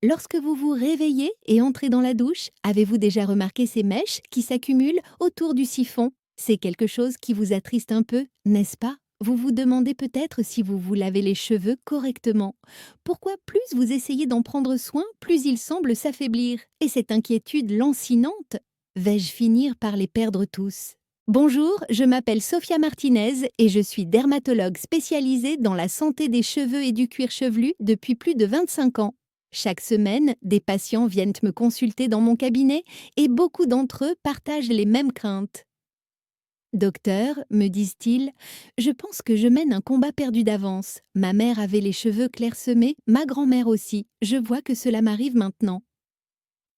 Lorsque vous vous réveillez et entrez dans la douche, avez-vous déjà remarqué ces mèches qui s'accumulent autour du siphon? C'est quelque chose qui vous attriste un peu, n'est-ce pas? Vous vous demandez peut-être si vous vous lavez les cheveux correctement. Pourquoi plus vous essayez d'en prendre soin, plus ils semblent s'affaiblir? Et cette inquiétude lancinante, vais-je finir par les perdre tous? Bonjour, je m'appelle Sophia Martinez et je suis dermatologue spécialisée dans la santé des cheveux et du cuir chevelu depuis plus de 25 ans. Chaque semaine, des patients viennent me consulter dans mon cabinet et beaucoup d'entre eux partagent les mêmes craintes. Docteur, me disent-ils, je pense que je mène un combat perdu d'avance. Ma mère avait les cheveux clairsemés, ma grand-mère aussi. Je vois que cela m'arrive maintenant.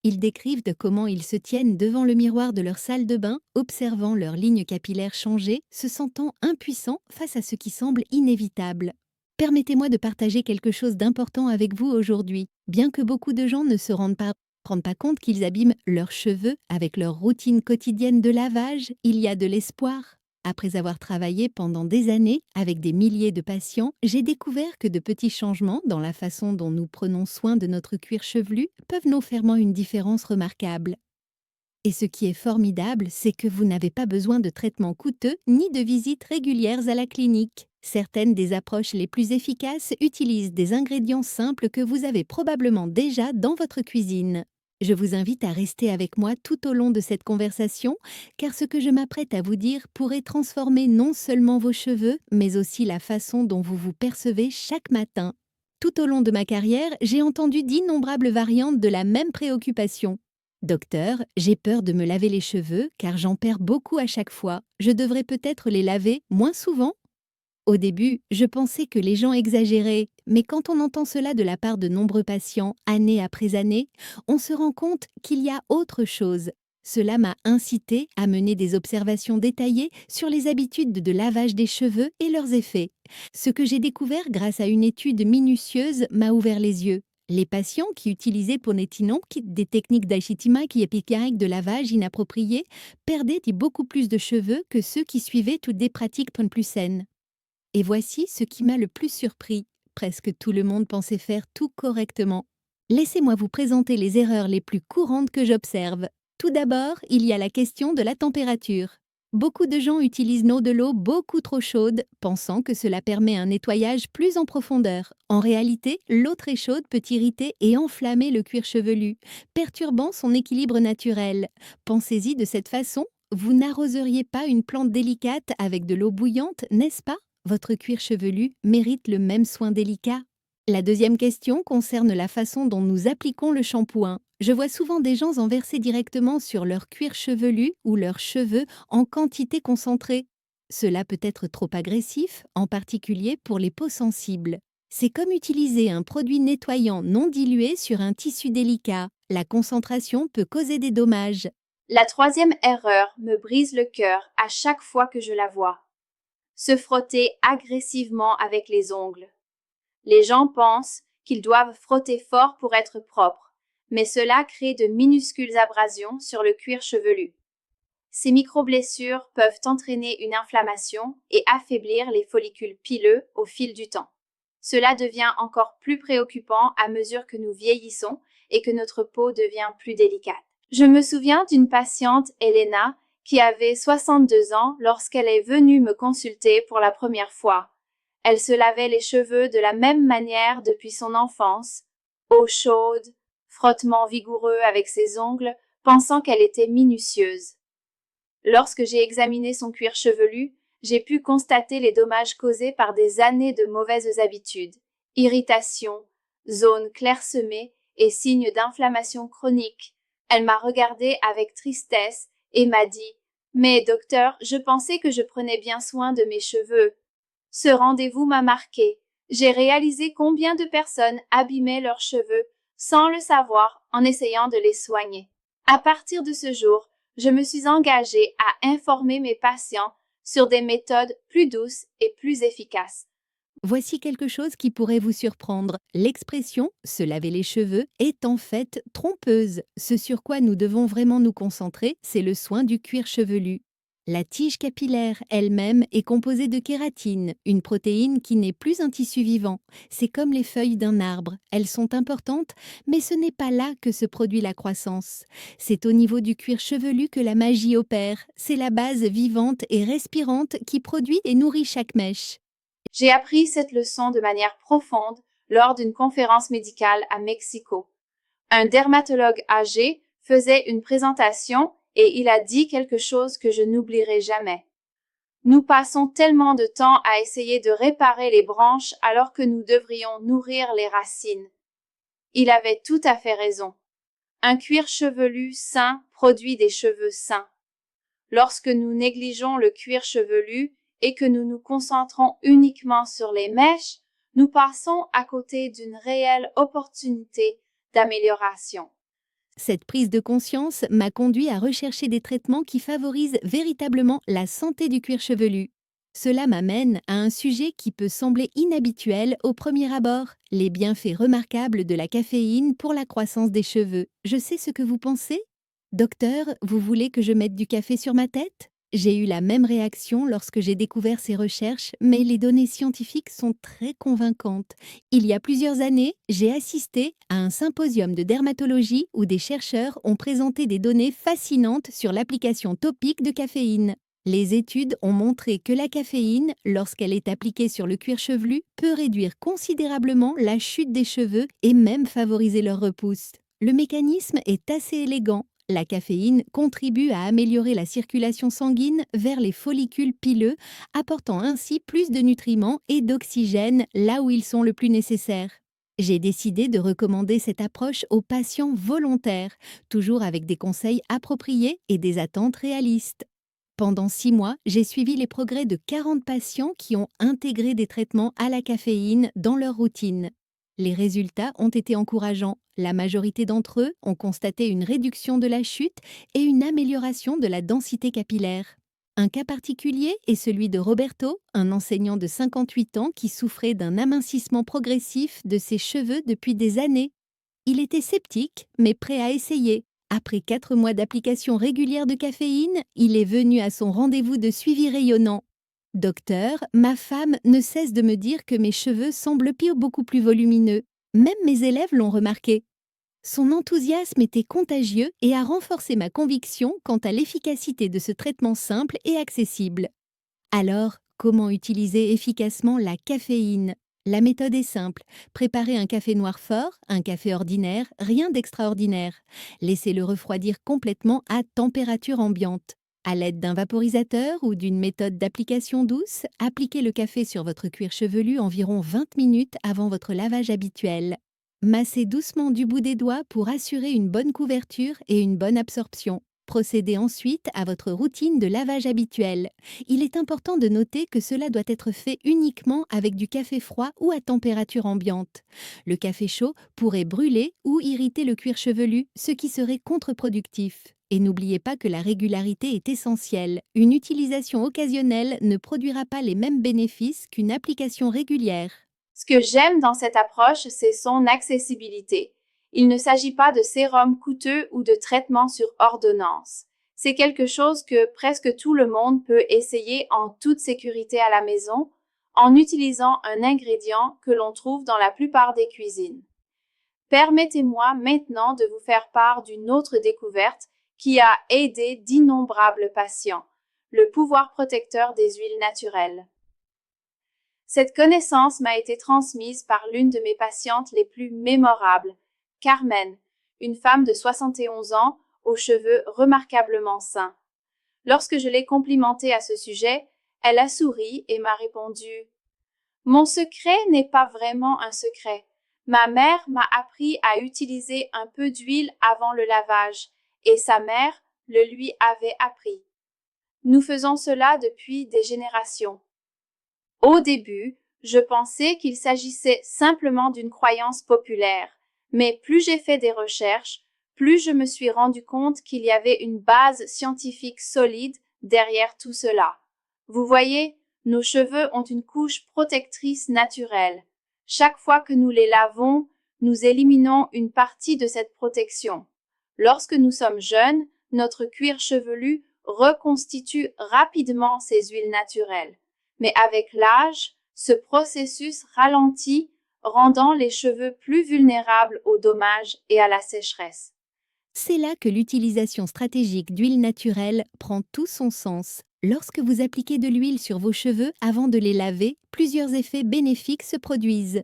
Ils décrivent de comment ils se tiennent devant le miroir de leur salle de bain, observant leurs lignes capillaires changer, se sentant impuissants face à ce qui semble inévitable. Permettez-moi de partager quelque chose d'important avec vous aujourd'hui. Bien que beaucoup de gens ne se rendent pas compte qu'ils abîment leurs cheveux avec leur routine quotidienne de lavage, il y a de l'espoir. Après avoir travaillé pendant des années avec des milliers de patients, j'ai découvert que de petits changements dans la façon dont nous prenons soin de notre cuir chevelu peuvent nous faire une différence remarquable. Et ce qui est formidable, c'est que vous n'avez pas besoin de traitements coûteux ni de visites régulières à la clinique. Certaines des approches les plus efficaces utilisent des ingrédients simples que vous avez probablement déjà dans votre cuisine. Je vous invite à rester avec moi tout au long de cette conversation, car ce que je m'apprête à vous dire pourrait transformer non seulement vos cheveux, mais aussi la façon dont vous vous percevez chaque matin. Tout au long de ma carrière, j'ai entendu d'innombrables variantes de la même préoccupation. Docteur, j'ai peur de me laver les cheveux car j'en perds beaucoup à chaque fois. Je devrais peut-être les laver moins souvent? Au début, je pensais que les gens exagéraient, mais quand on entend cela de la part de nombreux patients, année après année, on se rend compte qu'il y a autre chose. Cela m'a incité à mener des observations détaillées sur les habitudes de lavage des cheveux et leurs effets. Ce que j'ai découvert grâce à une étude minutieuse m'a ouvert les yeux. Les patients qui utilisaient Ponetinol, des techniques d'Aishitima qui épicaïques de lavage inappropriées, perdaient beaucoup plus de cheveux que ceux qui suivaient toutes des pratiques plus saines. Et voici ce qui m'a le plus surpris. Presque tout le monde pensait faire tout correctement. Laissez-moi vous présenter les erreurs les plus courantes que j'observe. Tout d'abord, il y a la question de la température. Beaucoup de gens utilisent de l'eau beaucoup trop chaude, pensant que cela permet un nettoyage plus en profondeur. En réalité, l'eau très chaude peut irriter et enflammer le cuir chevelu, perturbant son équilibre naturel. Pensez-y de cette façon, vous n'arroseriez pas une plante délicate avec de l'eau bouillante, n'est-ce pas? Votre cuir chevelu mérite le même soin délicat. La deuxième question concerne la façon dont nous appliquons le shampoing. Je vois souvent des gens en verser directement sur leur cuir chevelu ou leurs cheveux en quantité concentrée. Cela peut être trop agressif, en particulier pour les peaux sensibles. C'est comme utiliser un produit nettoyant non dilué sur un tissu délicat. La concentration peut causer des dommages. La troisième erreur me brise le cœur à chaque fois que je la vois. Se frotter agressivement avec les ongles. Les gens pensent qu'ils doivent frotter fort pour être propres, mais cela crée de minuscules abrasions sur le cuir chevelu. Ces micro-blessures peuvent entraîner une inflammation et affaiblir les follicules pileux au fil du temps. Cela devient encore plus préoccupant à mesure que nous vieillissons et que notre peau devient plus délicate. Je me souviens d'une patiente, Elena, qui avait 62 ans lorsqu'elle est venue me consulter pour la première fois. Elle se lavait les cheveux de la même manière depuis son enfance, eau chaude, frottement vigoureux avec ses ongles, pensant qu'elle était minutieuse. Lorsque j'ai examiné son cuir chevelu, j'ai pu constater les dommages causés par des années de mauvaises habitudes, irritation, zones clairsemées et signes d'inflammation chronique. Elle m'a regardée avec tristesse et m'a dit « Mais docteur, je pensais que je prenais bien soin de mes cheveux. » Ce rendez-vous m'a marqué. J'ai réalisé combien de personnes abîmaient leurs cheveux sans le savoir en essayant de les soigner. À partir de ce jour, je me suis engagée à informer mes patients sur des méthodes plus douces et plus efficaces. Voici quelque chose qui pourrait vous surprendre. L'expression « se laver les cheveux » est en fait trompeuse. Ce sur quoi nous devons vraiment nous concentrer, c'est le soin du cuir chevelu. La tige capillaire elle-même est composée de kératine, une protéine qui n'est plus un tissu vivant. C'est comme les feuilles d'un arbre. Elles sont importantes, mais ce n'est pas là que se produit la croissance. C'est au niveau du cuir chevelu que la magie opère. C'est la base vivante et respirante qui produit et nourrit chaque mèche. J'ai appris cette leçon de manière profonde lors d'une conférence médicale à Mexico. Un dermatologue âgé faisait une présentation et il a dit quelque chose que je n'oublierai jamais. Nous passons tellement de temps à essayer de réparer les branches alors que nous devrions nourrir les racines. Il avait tout à fait raison. Un cuir chevelu sain produit des cheveux sains. Lorsque nous négligeons le cuir chevelu et que nous nous concentrons uniquement sur les mèches, nous passons à côté d'une réelle opportunité d'amélioration. Cette prise de conscience m'a conduit à rechercher des traitements qui favorisent véritablement la santé du cuir chevelu. Cela m'amène à un sujet qui peut sembler inhabituel au premier abord, les bienfaits remarquables de la caféine pour la croissance des cheveux. Je sais ce que vous pensez? Docteur, vous voulez que je mette du café sur ma tête? J'ai eu la même réaction lorsque j'ai découvert ces recherches, mais les données scientifiques sont très convaincantes. Il y a plusieurs années, j'ai assisté à un symposium de dermatologie où des chercheurs ont présenté des données fascinantes sur l'application topique de caféine. Les études ont montré que la caféine, lorsqu'elle est appliquée sur le cuir chevelu, peut réduire considérablement la chute des cheveux et même favoriser leur repousse. Le mécanisme est assez élégant. La caféine contribue à améliorer la circulation sanguine vers les follicules pileux, apportant ainsi plus de nutriments et d'oxygène là où ils sont le plus nécessaires. J'ai décidé de recommander cette approche aux patients volontaires, toujours avec des conseils appropriés et des attentes réalistes. Pendant 6 mois, j'ai suivi les progrès de 40 patients qui ont intégré des traitements à la caféine dans leur routine. Les résultats ont été encourageants. La majorité d'entre eux ont constaté une réduction de la chute et une amélioration de la densité capillaire. Un cas particulier est celui de Roberto, un enseignant de 58 ans qui souffrait d'un amincissement progressif de ses cheveux depuis des années. Il était sceptique, mais prêt à essayer. Après 4 mois d'application régulière de caféine, il est venu à son rendez-vous de suivi rayonnant. Docteur, ma femme ne cesse de me dire que mes cheveux semblent beaucoup plus volumineux. Même mes élèves l'ont remarqué. Son enthousiasme était contagieux et a renforcé ma conviction quant à l'efficacité de ce traitement simple et accessible. Alors, comment utiliser efficacement la caféine? La méthode est simple. Préparez un café noir fort, un café ordinaire, rien d'extraordinaire. Laissez-le refroidir complètement à température ambiante. À l'aide d'un vaporisateur ou d'une méthode d'application douce, appliquez le café sur votre cuir chevelu environ 20 minutes avant votre lavage habituel. Massez doucement du bout des doigts pour assurer une bonne couverture et une bonne absorption. Procédez ensuite à votre routine de lavage habituelle. Il est important de noter que cela doit être fait uniquement avec du café froid ou à température ambiante. Le café chaud pourrait brûler ou irriter le cuir chevelu, ce qui serait contre-productif. Et n'oubliez pas que la régularité est essentielle. Une utilisation occasionnelle ne produira pas les mêmes bénéfices qu'une application régulière. Ce que j'aime dans cette approche, c'est son accessibilité. Il ne s'agit pas de sérum coûteux ou de traitement sur ordonnance. C'est quelque chose que presque tout le monde peut essayer en toute sécurité à la maison, en utilisant un ingrédient que l'on trouve dans la plupart des cuisines. Permettez-moi maintenant de vous faire part d'une autre découverte qui a aidé d'innombrables patients, le pouvoir protecteur des huiles naturelles. Cette connaissance m'a été transmise par l'une de mes patientes les plus mémorables, Carmen, une femme de 71 ans aux cheveux remarquablement sains. Lorsque je l'ai complimentée à ce sujet, elle a souri et m'a répondu « Mon secret n'est pas vraiment un secret. Ma mère m'a appris à utiliser un peu d'huile avant le lavage et sa mère le lui avait appris. Nous faisons cela depuis des générations. » Au début, je pensais qu'il s'agissait simplement d'une croyance populaire, mais plus j'ai fait des recherches, plus je me suis rendu compte qu'il y avait une base scientifique solide derrière tout cela. Vous voyez, nos cheveux ont une couche protectrice naturelle. Chaque fois que nous les lavons, nous éliminons une partie de cette protection. Lorsque nous sommes jeunes, notre cuir chevelu reconstitue rapidement ces huiles naturelles. Mais avec l'âge, ce processus ralentit, rendant les cheveux plus vulnérables aux dommages et à la sécheresse. C'est là que l'utilisation stratégique d'huile naturelle prend tout son sens. Lorsque vous appliquez de l'huile sur vos cheveux avant de les laver, plusieurs effets bénéfiques se produisent.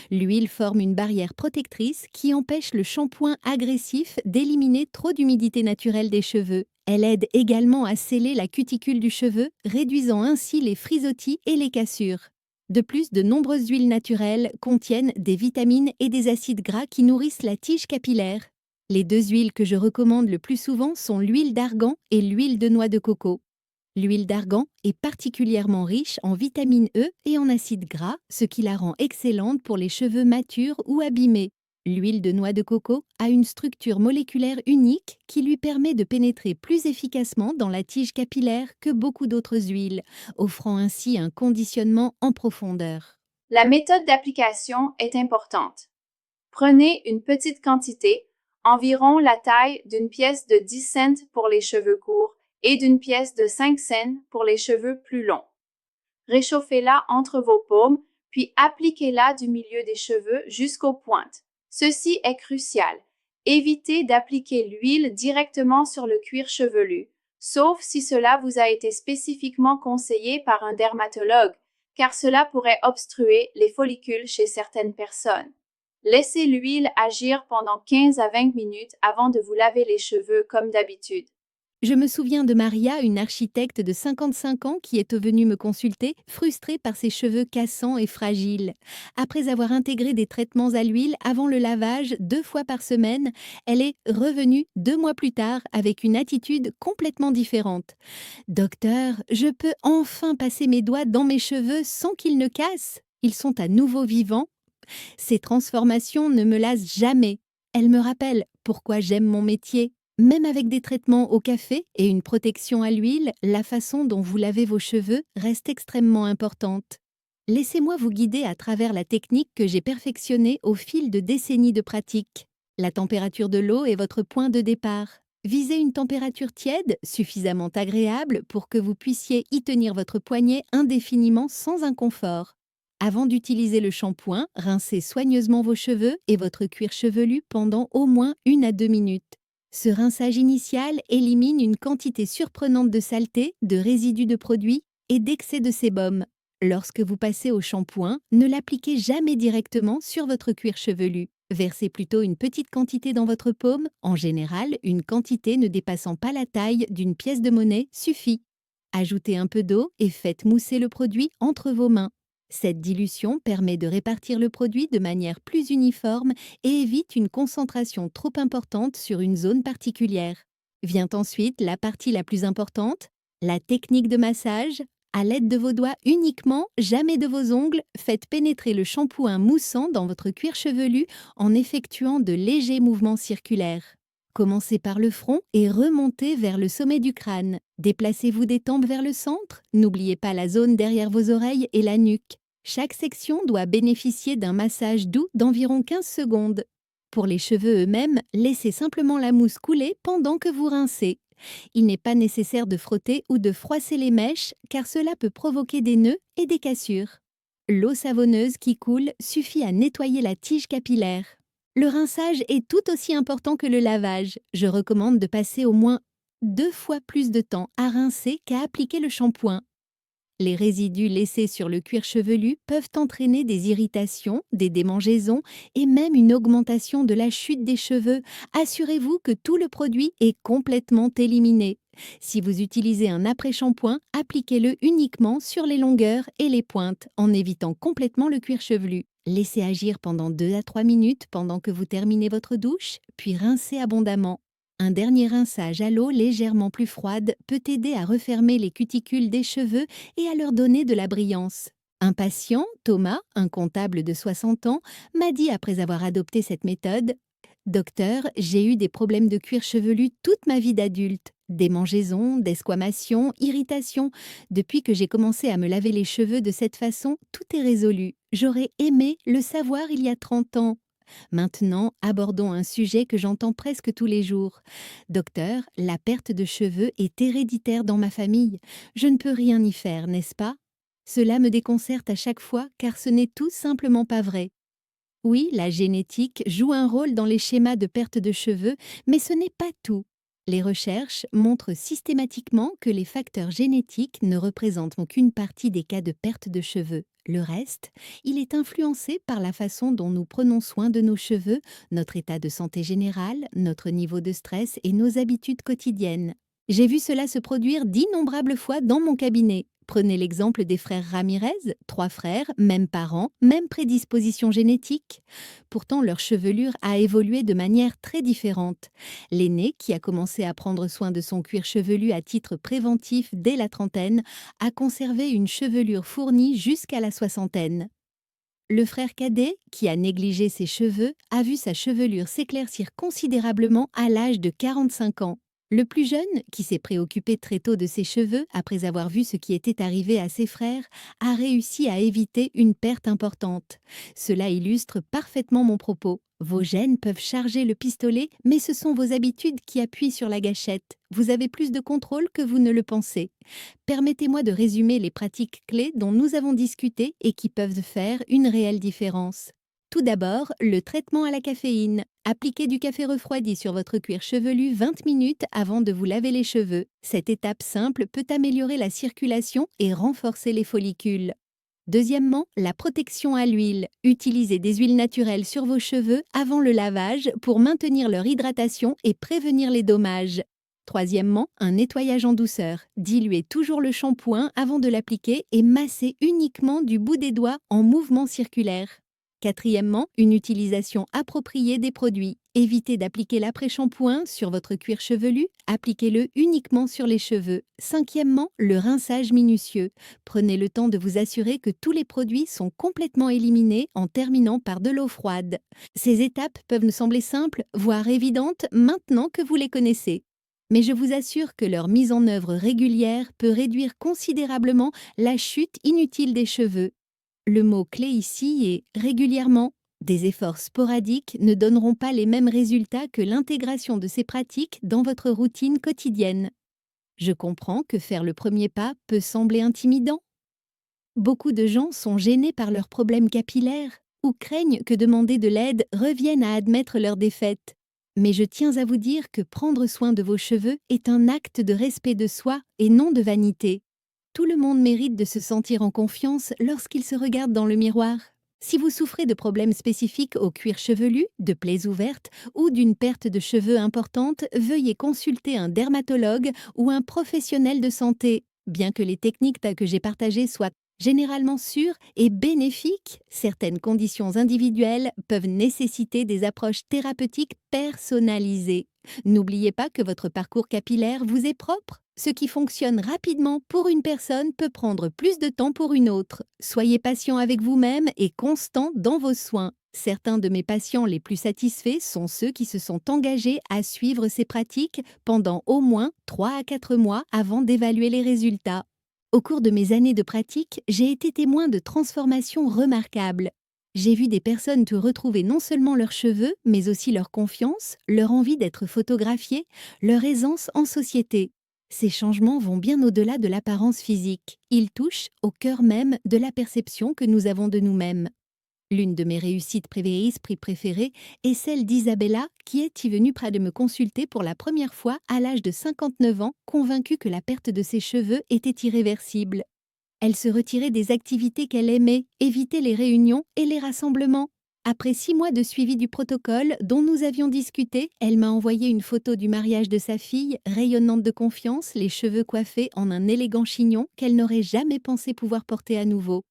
L'huile forme une barrière protectrice qui empêche le shampoing agressif d'éliminer trop d'humidité naturelle des cheveux. Elle aide également à sceller la cuticule du cheveu, réduisant ainsi les frisottis et les cassures. De plus, de nombreuses huiles naturelles contiennent des vitamines et des acides gras qui nourrissent la tige capillaire. Les deux huiles que je recommande le plus souvent sont l'huile d'argan et l'huile de noix de coco. L'huile d'argan est particulièrement riche en vitamine E et en acides gras, ce qui la rend excellente pour les cheveux matures ou abîmés. L'huile de noix de coco a une structure moléculaire unique qui lui permet de pénétrer plus efficacement dans la tige capillaire que beaucoup d'autres huiles, offrant ainsi un conditionnement en profondeur. La méthode d'application est importante. Prenez une petite quantité, environ la taille d'une pièce de 10 cents pour les cheveux courts et d'une pièce de 5 cents pour les cheveux plus longs. Réchauffez-la entre vos paumes, puis appliquez-la du milieu des cheveux jusqu'aux pointes. Ceci est crucial. Évitez d'appliquer l'huile directement sur le cuir chevelu, sauf si cela vous a été spécifiquement conseillé par un dermatologue, car cela pourrait obstruer les follicules chez certaines personnes. Laissez l'huile agir pendant 15 à 20 minutes avant de vous laver les cheveux comme d'habitude. Je me souviens de Maria, une architecte de 55 ans qui est venue me consulter, frustrée par ses cheveux cassants et fragiles. Après avoir intégré des traitements à l'huile avant le lavage 2 fois par semaine, elle est revenue 2 mois plus tard avec une attitude complètement différente. Docteur, je peux enfin passer mes doigts dans mes cheveux sans qu'ils ne cassent. Ils sont à nouveau vivants. Ces transformations ne me lassent jamais. Elles me rappellent pourquoi j'aime mon métier. Même avec des traitements au café et une protection à l'huile, la façon dont vous lavez vos cheveux reste extrêmement importante. Laissez-moi vous guider à travers la technique que j'ai perfectionnée au fil de décennies de pratique. La température de l'eau est votre point de départ. Visez une température tiède, suffisamment agréable pour que vous puissiez y tenir votre poignet indéfiniment sans inconfort. Avant d'utiliser le shampoing, rincez soigneusement vos cheveux et votre cuir chevelu pendant au moins 1 à 2 minutes. Ce rinçage initial élimine une quantité surprenante de saleté, de résidus de produits et d'excès de sébum. Lorsque vous passez au shampoing, ne l'appliquez jamais directement sur votre cuir chevelu. Versez plutôt une petite quantité dans votre paume. En général, une quantité ne dépassant pas la taille d'une pièce de monnaie suffit. Ajoutez un peu d'eau et faites mousser le produit entre vos mains. Cette dilution permet de répartir le produit de manière plus uniforme et évite une concentration trop importante sur une zone particulière. Vient ensuite la partie la plus importante, la technique de massage. À l'aide de vos doigts uniquement, jamais de vos ongles, faites pénétrer le shampoing moussant dans votre cuir chevelu en effectuant de légers mouvements circulaires. Commencez par le front et remontez vers le sommet du crâne. Déplacez-vous des tempes vers le centre. N'oubliez pas la zone derrière vos oreilles et la nuque. Chaque section doit bénéficier d'un massage doux d'environ 15 secondes. Pour les cheveux eux-mêmes, laissez simplement la mousse couler pendant que vous rincez. Il n'est pas nécessaire de frotter ou de froisser les mèches car cela peut provoquer des nœuds et des cassures. L'eau savonneuse qui coule suffit à nettoyer la tige capillaire. Le rinçage est tout aussi important que le lavage. Je recommande de passer au moins 2 fois plus de temps à rincer qu'à appliquer le shampoing. Les résidus laissés sur le cuir chevelu peuvent entraîner des irritations, des démangeaisons et même une augmentation de la chute des cheveux. Assurez-vous que tout le produit est complètement éliminé. Si vous utilisez un après-shampoing, appliquez-le uniquement sur les longueurs et les pointes en évitant complètement le cuir chevelu. Laissez agir pendant 2 à 3 minutes pendant que vous terminez votre douche, puis rincez abondamment. Un dernier rinçage à l'eau légèrement plus froide peut aider à refermer les cuticules des cheveux et à leur donner de la brillance. Un patient, Thomas, un comptable de 60 ans, m'a dit après avoir adopté cette méthode « Docteur, j'ai eu des problèmes de cuir chevelu toute ma vie d'adulte. Démangeaisons, desquamations, irritations. Depuis que j'ai commencé à me laver les cheveux de cette façon, tout est résolu. J'aurais aimé le savoir il y a 30 ans. » Maintenant, abordons un sujet que j'entends presque tous les jours. Docteur, la perte de cheveux est héréditaire dans ma famille. Je ne peux rien y faire, n'est-ce pas? Cela me déconcerte à chaque fois car ce n'est tout simplement pas vrai. Oui, la génétique joue un rôle dans les schémas de perte de cheveux, mais ce n'est pas tout. Les recherches montrent systématiquement que les facteurs génétiques ne représentent qu'une partie des cas de perte de cheveux. Le reste, il est influencé par la façon dont nous prenons soin de nos cheveux, notre état de santé général, notre niveau de stress et nos habitudes quotidiennes. J'ai vu cela se produire d'innombrables fois dans mon cabinet. Prenez l'exemple des frères Ramirez, 3 frères, mêmes parents, même prédisposition génétique. Pourtant, leur chevelure a évolué de manière très différente. L'aîné, qui a commencé à prendre soin de son cuir chevelu à titre préventif dès la trentaine, a conservé une chevelure fournie jusqu'à la soixantaine. Le frère cadet, qui a négligé ses cheveux, a vu sa chevelure s'éclaircir considérablement à l'âge de 45 ans. Le plus jeune, qui s'est préoccupé très tôt de ses cheveux après avoir vu ce qui était arrivé à ses frères, a réussi à éviter une perte importante. Cela illustre parfaitement mon propos. Vos gènes peuvent charger le pistolet, mais ce sont vos habitudes qui appuient sur la gâchette. Vous avez plus de contrôle que vous ne le pensez. Permettez-moi de résumer les pratiques clés dont nous avons discuté et qui peuvent faire une réelle différence. Tout d'abord, le traitement à la caféine. Appliquez du café refroidi sur votre cuir chevelu 20 minutes avant de vous laver les cheveux. Cette étape simple peut améliorer la circulation et renforcer les follicules. Deuxièmement, la protection à l'huile. Utilisez des huiles naturelles sur vos cheveux avant le lavage pour maintenir leur hydratation et prévenir les dommages. Troisièmement, un nettoyage en douceur. Diluez toujours le shampoing avant de l'appliquer et massez uniquement du bout des doigts en mouvement circulaire. Quatrièmement, une utilisation appropriée des produits. Évitez d'appliquer l'après-shampoing sur votre cuir chevelu, appliquez-le uniquement sur les cheveux. Cinquièmement, le rinçage minutieux. Prenez le temps de vous assurer que tous les produits sont complètement éliminés en terminant par de l'eau froide. Ces étapes peuvent nous sembler simples, voire évidentes, maintenant que vous les connaissez. Mais je vous assure que leur mise en œuvre régulière peut réduire considérablement la chute inutile des cheveux. Le mot-clé ici est régulièrement. Des efforts sporadiques ne donneront pas les mêmes résultats que l'intégration de ces pratiques dans votre routine quotidienne. Je comprends que faire le premier pas peut sembler intimidant. Beaucoup de gens sont gênés par leurs problèmes capillaires ou craignent que demander de l'aide revienne à admettre leurs défaites. Mais je tiens à vous dire que prendre soin de vos cheveux est un acte de respect de soi et non de vanité. Tout le monde mérite de se sentir en confiance lorsqu'il se regarde dans le miroir. Si vous souffrez de problèmes spécifiques au cuir chevelu, de plaies ouvertes ou d'une perte de cheveux importante, veuillez consulter un dermatologue ou un professionnel de santé. Bien que les techniques que j'ai partagées soient généralement sûres et bénéfiques, certaines conditions individuelles peuvent nécessiter des approches thérapeutiques personnalisées. N'oubliez pas que votre parcours capillaire vous est propre. Ce qui fonctionne rapidement pour une personne peut prendre plus de temps pour une autre. Soyez patient avec vous-même et constant dans vos soins. Certains de mes patients les plus satisfaits sont ceux qui se sont engagés à suivre ces pratiques pendant au moins 3 à 4 mois avant d'évaluer les résultats. Au cours de mes années de pratique, j'ai été témoin de transformations remarquables. J'ai vu des personnes retrouver non seulement leurs cheveux, mais aussi leur confiance, leur envie d'être photographiées, leur aisance en société. Ces changements vont bien au-delà de l'apparence physique. Ils touchent au cœur même de la perception que nous avons de nous-mêmes. L'une de mes réussites préférées est celle d'Isabella, qui est venue près de me consulter pour la première fois à l'âge de 59 ans, convaincue que la perte de ses cheveux était irréversible. Elle se retirait des activités qu'elle aimait, évitait les réunions et les rassemblements. Après 6 mois de suivi du protocole dont nous avions discuté, elle m'a envoyé une photo du mariage de sa fille, rayonnante de confiance, les cheveux coiffés en un élégant chignon qu'elle n'aurait jamais pensé pouvoir porter à nouveau.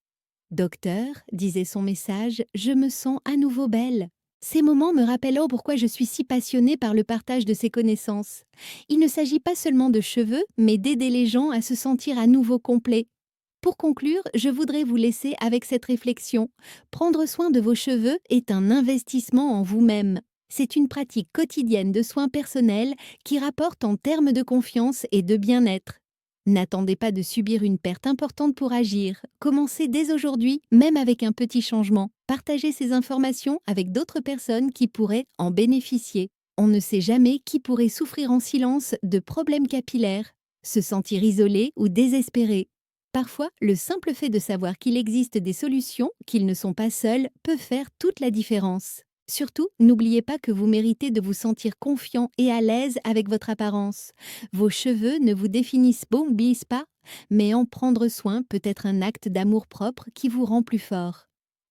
« Docteur, disait son message, je me sens à nouveau belle. » Ces moments me rappellent pourquoi je suis si passionnée par le partage de ces connaissances. Il ne s'agit pas seulement de cheveux, mais d'aider les gens à se sentir à nouveau complets. Pour conclure, je voudrais vous laisser avec cette réflexion. Prendre soin de vos cheveux est un investissement en vous-même. C'est une pratique quotidienne de soins personnels qui rapporte en termes de confiance et de bien-être. N'attendez pas de subir une perte importante pour agir. Commencez dès aujourd'hui, même avec un petit changement. Partagez ces informations avec d'autres personnes qui pourraient en bénéficier. On ne sait jamais qui pourrait souffrir en silence de problèmes capillaires, se sentir isolé ou désespéré. Parfois, le simple fait de savoir qu'il existe des solutions, qu'ils ne sont pas seuls, peut faire toute la différence. Surtout, n'oubliez pas que vous méritez de vous sentir confiant et à l'aise avec votre apparence. Vos cheveux ne vous définissent pas, mais en prendre soin peut être un acte d'amour-propre qui vous rend plus fort.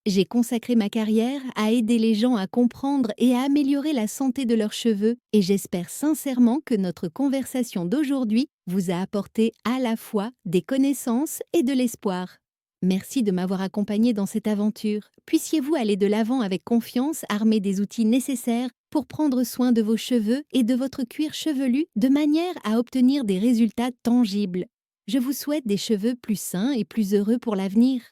J'ai consacré ma carrière à aider les gens à comprendre et à améliorer la santé de leurs cheveux et j'espère sincèrement que notre conversation d'aujourd'hui vous a apporté à la fois des connaissances et de l'espoir. Merci de m'avoir accompagné dans cette aventure. Puissiez-vous aller de l'avant avec confiance, armé des outils nécessaires pour prendre soin de vos cheveux et de votre cuir chevelu de manière à obtenir des résultats tangibles. Je vous souhaite des cheveux plus sains et plus heureux pour l'avenir.